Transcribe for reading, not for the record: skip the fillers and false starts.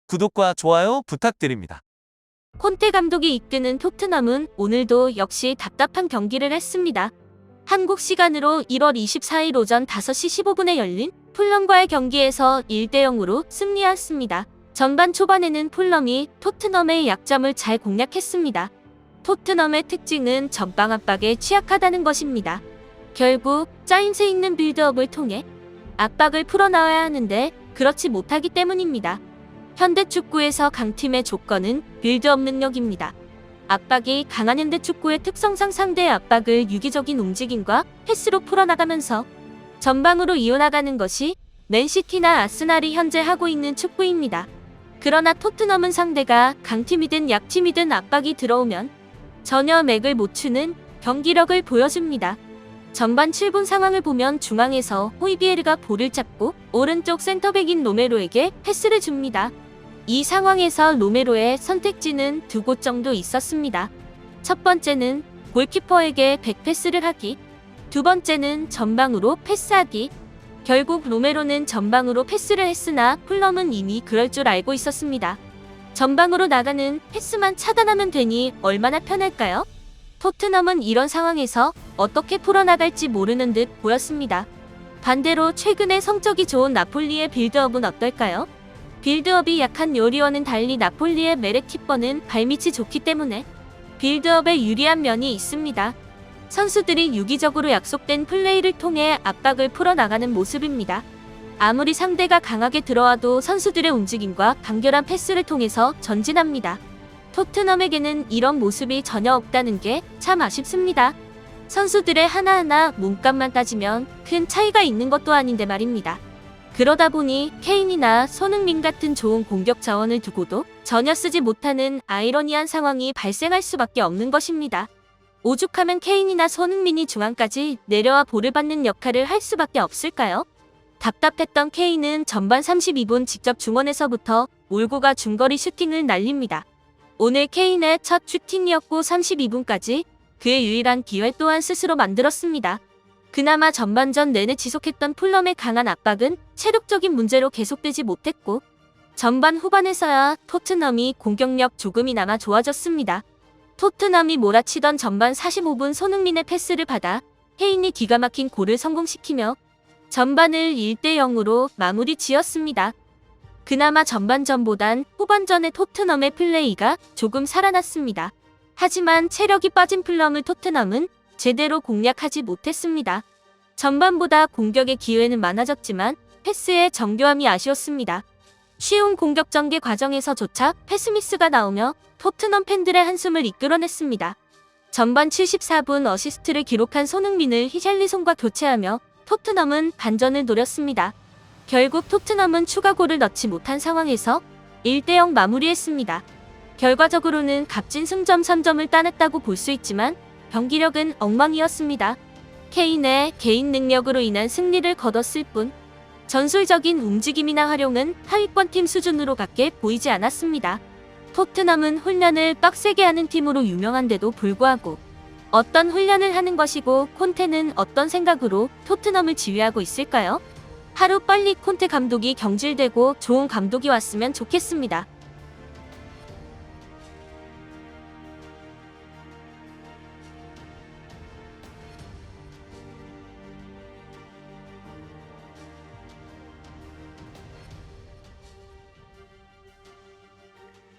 구독과 좋아요 부탁드립니다. 콘테 감독이 이끄는 토트넘은 오늘도 역시 답답한 경기를 했습니다. 한국 시간으로 1월 24일 오전 5시 15분에 열린 풀럼과의 경기에서 1대0으로 승리했습니다. 전반 초반에는 풀럼이 토트넘의 약점을 잘 공략했습니다. 토트넘의 특징은 전방 압박에 취약하다는 것입니다. 결국 짜임새 있는 빌드업을 통해 압박을 풀어나와야 하는데 그렇지 못하기 때문입니다. 현대축구에서 강팀의 조건은 빌드업 능력입니다. 압박이 강한 현대축구의 특성상 상대의 압박을 유기적인 움직임과 패스로 풀어나가면서 전방으로 이어나가는 것이 맨시티나 아스날이 현재 하고 있는 축구입니다. 그러나 토트넘은 상대가 강팀이든 약팀이든 압박이 들어오면 전혀 맥을 못 추는 경기력을 보여줍니다. 전반 7분 상황을 보면 중앙에서 호이비에르가 볼을 잡고 오른쪽 센터백인 로메로에게 패스를 줍니다. 이 상황에서 로메로의 선택지는 두 곳 정도 있었습니다. 첫 번째는 골키퍼에게 백패스를 하기, 두 번째는 전방으로 패스하기. 결국 로메로는 전방으로 패스를 했으나 풀럼은 이미 그럴 줄 알고 있었습니다. 전방으로 나가는 패스만 차단하면 되니 얼마나 편할까요? 토트넘은 이런 상황에서 어떻게 풀어나갈지 모르는 듯 보였습니다. 반대로 최근에 성적이 좋은 나폴리의 빌드업은 어떨까요? 빌드업이 약한 요리와는 달리 나폴리의 메렉키퍼는 발밑이 좋기 때문에 빌드업에 유리한 면이 있습니다. 선수들이 유기적으로 약속된 플레이를 통해 압박을 풀어나가는 모습입니다. 아무리 상대가 강하게 들어와도 선수들의 움직임과 간결한 패스를 통해서 전진합니다. 토트넘에게는 이런 모습이 전혀 없다는 게 참 아쉽습니다. 선수들의 하나하나 몸값만 따지면 큰 차이가 있는 것도 아닌데 말입니다. 그러다 보니 케인이나 손흥민 같은 좋은 공격 자원을 두고도 전혀 쓰지 못하는 아이러니한 상황이 발생할 수밖에 없는 것입니다. 오죽하면 케인이나 손흥민이 중앙까지 내려와 볼을 받는 역할을 할 수밖에 없을까요? 답답했던 케인은 전반 32분 직접 중원에서부터 몰고가 중거리 슈팅을 날립니다. 오늘 케인의 첫 슈팅이었고 32분까지 그의 유일한 기회 또한 스스로 만들었습니다. 그나마 전반전 내내 지속했던 풀럼의 강한 압박은 체력적인 문제로 계속되지 못했고 전반 후반에서야 토트넘이 공격력 조금이나마 좋아졌습니다. 토트넘이 몰아치던 전반 45분 손흥민의 패스를 받아 케인이 기가 막힌 골을 성공시키며 전반을 1대0으로 마무리 지었습니다. 그나마 전반전보단 후반전의 토트넘의 플레이가 조금 살아났습니다. 하지만 체력이 빠진 풀럼을 토트넘은 제대로 공략하지 못했습니다. 전반보다 공격의 기회는 많아졌지만 패스의 정교함이 아쉬웠습니다. 쉬운 공격 전개 과정에서조차 패스미스가 나오며 토트넘 팬들의 한숨을 이끌어냈습니다. 전반 74분 어시스트를 기록한 손흥민을 히샬리송과 교체하며 토트넘은 반전을 노렸습니다. 결국 토트넘은 추가골을 넣지 못한 상황에서 1대0 마무리했습니다. 결과적으로는 값진 승점 3점을 따냈다고 볼 수 있지만 경기력은 엉망이었습니다. 케인의 개인 능력으로 인한 승리를 거뒀을 뿐 전술적인 움직임이나 활용은 하위권 팀 수준으로밖에 보이지 않았습니다. 토트넘은 훈련을 빡세게 하는 팀으로 유명한데도 불구하고 어떤 훈련을 하는 것이고 콘테는 어떤 생각으로 토트넘을 지휘하고 있을까요? 하루 빨리 콘테 감독이 경질되고 좋은 감독이 왔으면 좋겠습니다.